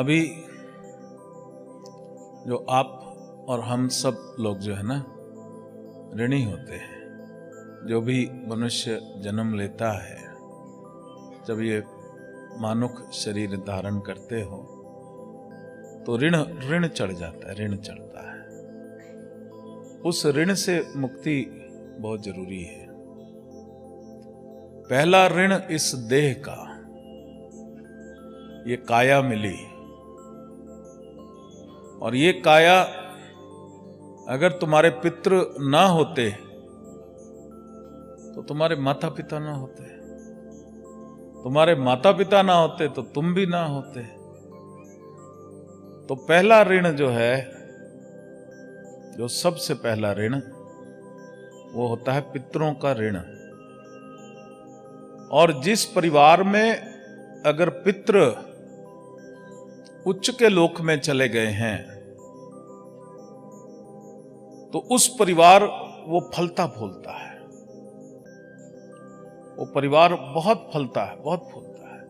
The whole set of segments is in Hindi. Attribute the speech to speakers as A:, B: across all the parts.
A: अभी जो आप और हम सब लोग जो है ना ऋणी होते हैं। जो भी मनुष्य जन्म लेता है, जब ये मानुष शरीर धारण करते हो तो ऋण चढ़ जाता है, ऋण चढ़ता है। उस ऋण से मुक्ति बहुत जरूरी है। पहला ऋण इस देह का, ये काया मिली, और ये काया अगर तुम्हारे पितृ ना होते तो तुम्हारे माता पिता ना होते, तुम्हारे माता पिता ना होते तो तुम भी ना होते। तो पहला ऋण जो है, जो सबसे पहला ऋण, वो होता है पितरों का ऋण। और जिस परिवार में अगर पितृ उच्च के लोक में चले गए हैं तो उस परिवार वो फलता फूलता है, वो परिवार बहुत फलता है, बहुत फूलता है,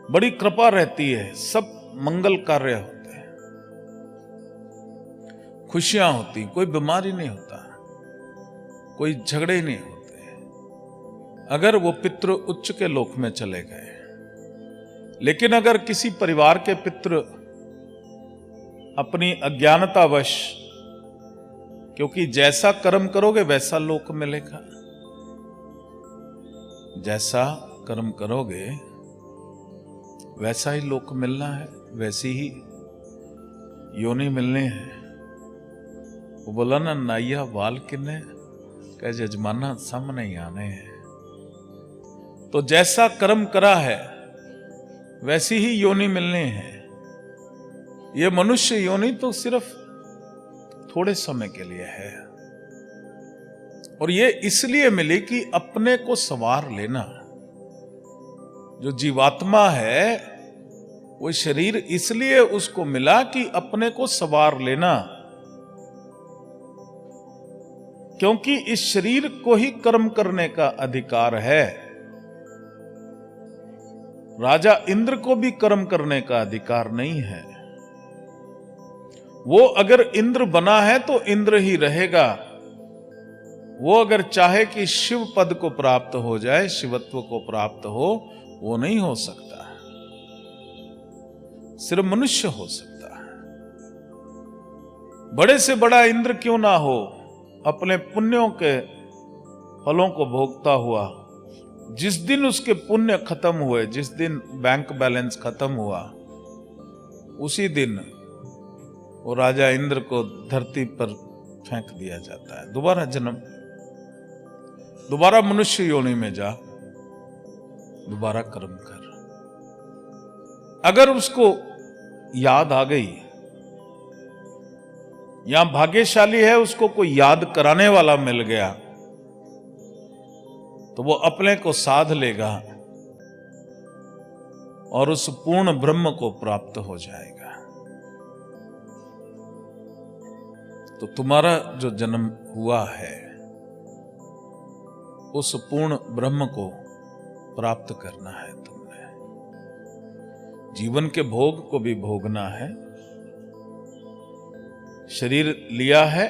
A: बड़ी कृपा रहती है, सब मंगल कार्य होते हैं, खुशियां होती, कोई बीमारी नहीं होता, कोई झगड़े नहीं होते अगर वो पितृ उच्च के लोक में चले गए। लेकिन अगर किसी परिवार के पितृ अपनी अज्ञानतावश, क्योंकि जैसा कर्म करोगे वैसा लोक मिलेगा, जैसा कर्म करोगे वैसा ही लोक मिलना है, वैसी ही योनि मिलने हैं। वो बोला ना, नाइया वाल किन्ने कह जजमाना सामने ही आने हैं। तो जैसा कर्म करा है वैसी ही योनि मिलने हैं। ये मनुष्य योनि तो सिर्फ थोड़े समय के लिए है, और ये इसलिए मिली कि अपने को संवार लेना। जो जीवात्मा है वो शरीर इसलिए उसको मिला कि अपने को संवार लेना, क्योंकि इस शरीर को ही कर्म करने का अधिकार है। राजा इंद्र को भी कर्म करने का अधिकार नहीं है। वो अगर इंद्र बना है तो इंद्र ही रहेगा। वो अगर चाहे कि शिव पद को प्राप्त हो जाए, शिवत्व को प्राप्त हो, वो नहीं हो सकता, सिर्फ मनुष्य हो सकता है। बड़े से बड़ा इंद्र क्यों ना हो, अपने पुण्यों के फलों को भोगता हुआ, जिस दिन उसके पुण्य खत्म हुए, जिस दिन बैंक बैलेंस खत्म हुआ, उसी दिन वो राजा इंद्र को धरती पर फेंक दिया जाता है। दोबारा जन्म, दोबारा मनुष्य योनि में जा, दोबारा कर्म कर। अगर उसको याद आ गई, यहां भाग्यशाली है, उसको कोई याद कराने वाला मिल गया, तो वो अपने को साध लेगा और उस पूर्ण ब्रह्म को प्राप्त हो जाएगा। तो तुम्हारा जो जन्म हुआ है, उस पूर्ण ब्रह्म को प्राप्त करना है। तुमने जीवन के भोग को भी भोगना है। शरीर लिया है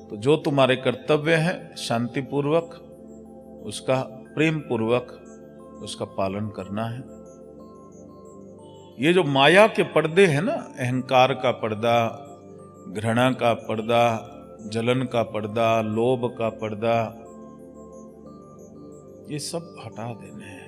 A: तो जो तुम्हारे कर्तव्य है, शांतिपूर्वक उसका, प्रेम पूर्वक उसका पालन करना है। ये जो माया के पर्दे हैं ना, अहंकार का पर्दा, घृणा का पर्दा, जलन का पर्दा, लोभ का पर्दा, ये सब हटा देने हैं।